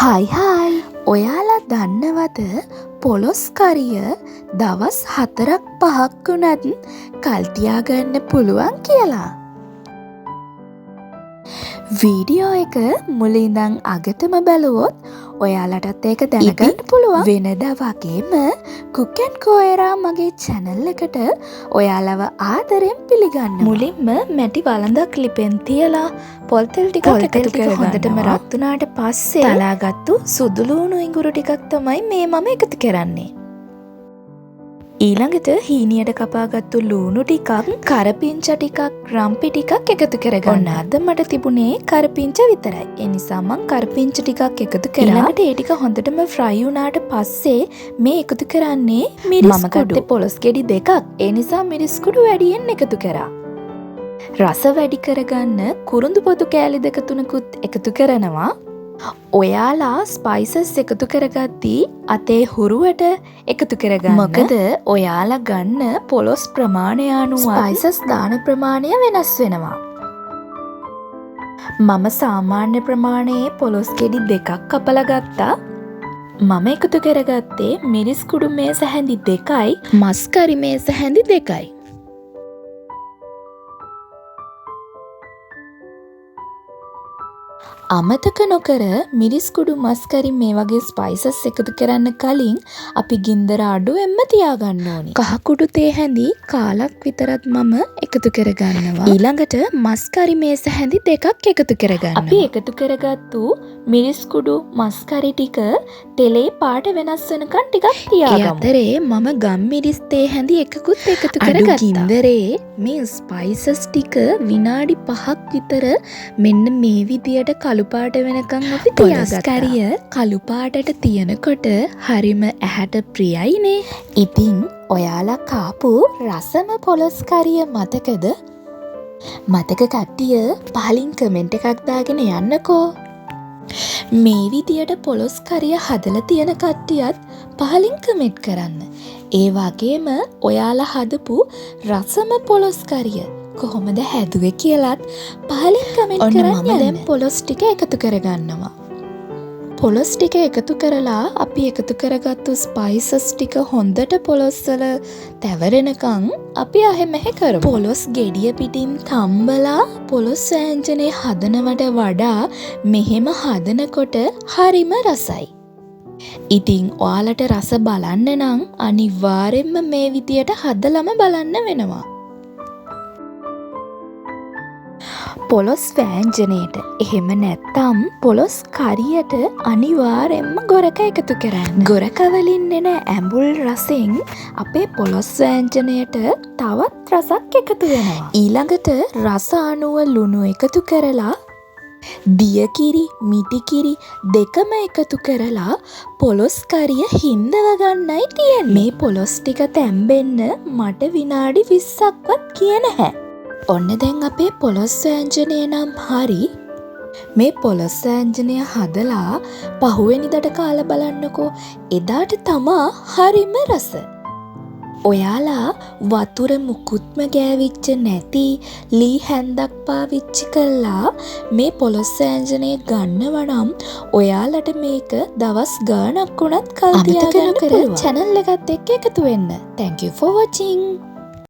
හයි ඔයාලා දන්නවද පොලොස් කරිය දවස් 4-5ක් වුණත් කල් තියාගන්න පුළුවන් කියලා? වීඩියෝ එක මුලින්දන් අගටම බැලුවොත් ඔයාලටත් ඒක දැනගන්න පුළුවන්. වෙනදා වගේම කුක් ඇන්ඩ් කෝයරා මගේ channel එකට ඔයාලව ආදරෙන් පිළිගන්නවා. මුලින්ම මැටි වළඳක් ලිපෙන් තියලා පොල් තෙල් ටිකක් එකතු කරලා හොඳටම රත් වුණාට පස්සේ තලාගත්තු සුදු ලුණු ඉඟුරු ටිකක් තමයි මේ මම එකතු කරන්නේ. ඊළඟට හීනියට කපාගත්තු ලුණු ටිකක්, කරපිංච ටිකක්, රම්පි ටිකක් එකතු කරගන්න. අද මට තිබුණේ කරපිංච විතරයි. ඒ නිසා මම කරපිංච ටිකක් එකතු කරා. ඊළඟට ඒ ටික හොඳටම ෆ්‍රයි වුණාට පස්සේ මේ එකතු කරන්නේ මිරිස් කුඩු. මම ගත්තේ පොලොස් ගෙඩි 2ක්. ඒ නිසා මිරිස් කුඩු වැඩියෙන් එකතු කරා. රස වැඩි කරගන්න කුරුඳු පොතු කෑලි 2-3කුත් එකතු කරනවා. ඔයාලා ස්පයිසස් එකතු කරගද්දී අතේ හුරුවට එකතු කරගන්න. මොකද ඔයාලා ගන්න පොලොස් ප්‍රමාණය අනුව ස්පයිසස් දාන ප්‍රමාණය වෙනස් වෙනවා. මම සාමාන්‍ය ප්‍රමාණයේ පොලොස් ගෙඩි 2ක් කපලා ගත්තා. මම එකතු කරගත්තේ මිරිස් කුඩු මේස හැඳි 2යි, මස් කරි මේස හැඳි 2යි. අමතක නොකර මිරිස් කුඩු මස් කරි මේ වගේ ස්පයිසස් එකතු කරන්න කලින් අපි ගින්දර අඩුවෙන්ම තියාගන්න ඕනේ. කහ කුඩු තේ හැඳි කාලක් විතරත් මම එකතු කරගන්නවා. ඊළඟට මස් කරි මේස හැඳි 2ක් එකතු කරගන්නවා. අපි එකතු කරගත්තු මිරිස් කුඩු මස් කරි ටික තෙලේ පාට වෙනස් වෙනකන් ටිකක් තියාගමු. ඒ අතරේ මම ගම් මිරිස් තේ හැඳි එකකුත් එකතු කරගත්තා. ගින්දරේ මේ ස්පයිසස් ටික විනාඩි 5ක් විතර මෙන්න මේ විදියට කළු පාට වෙනකන් අපි තියාගත්තා. කරිය කළු පාටට තියනකොට හරිම ඇහැට ප්‍රියයිනේ. ඉතින් ඔයාලා කාපු රසම පොලොස් කරිය මතකද? මතක කට්ටිය පහලින් කමෙන්ට් එකක් දාගෙන යන්නකෝ. මේ විදියට පොලොස් කරිය හදලා තියෙන කට්ටියත් පහලින් කමෙන්ට් කරන්න. ඒ වගේම ඔයාලා හදපු රසම පොලොස් කරිය කොහොමද හැදුවේ කියලාත් පහලින් කමෙන්ට් කරන්න. මම දැන් පොලොස් ටික එකතු කරගන්නවා. පොලොස් ටික එකතු කරලා අපි එකතු කරගත්තු ස්පයිසස් ටික හොඳට පොලොස් වල තැවරෙනකන් අපි අහෙමෙහෙ කරමු. පොලොස් ගෙඩිය පිටින් තම්බලා පොලොස් වෑංජනේ හදනවට වඩා මෙහෙම හදනකොට හරිම රසයි. ඉතින් ඔයාලට රස බලන්න නම් අනිවාර්යෙන්ම මේ විදියට හදලම බලන්න වෙනවා. පොලොස් වෑංජනයට එහෙම නැත්තම් පොලොස් කරියට අනිවාර්යෙන්ම ගොරක එකතු කරන්න. ගොරක වලින් එන ඇඹුල් රසෙන් අපේ පොලොස් වෑංජනයට තවත් රසක් එකතු වෙනවා. ඊළඟට රස අනුව ලුණු එකතු කරලා දියකිරි, මිටිකිරි දෙකම එකතු කරලා පොලොස් කරිය හින්දව ගන්නයි තියෙන්නේ. මේ පොලොස් ටික තැම්බෙන්න මට විනාඩි 20ක්වත් කිය නැහැ. ඔන්න දැන් අපේ පොලොස් වෑංජනය නම් හරි. මේ පොලොස් වෑංජනය හදලා පහුවෙනිදට කාලා බලන්නකෝ. එදාට තමා හරිම රස. ඔයාලා වතුර මුකුත්ම ගෑවිච්ච නැති ලී හැන්දක් පාවිච්චි කළා මේ පොලොස් වෑංජනය ගන්නවා නම් ඔයාලට මේක දවස් ගාණක් වුණත් කල් තියාගන්න පුළුවන්. channel එකත් එක්ක එකතු වෙන්න. Thank you for watching.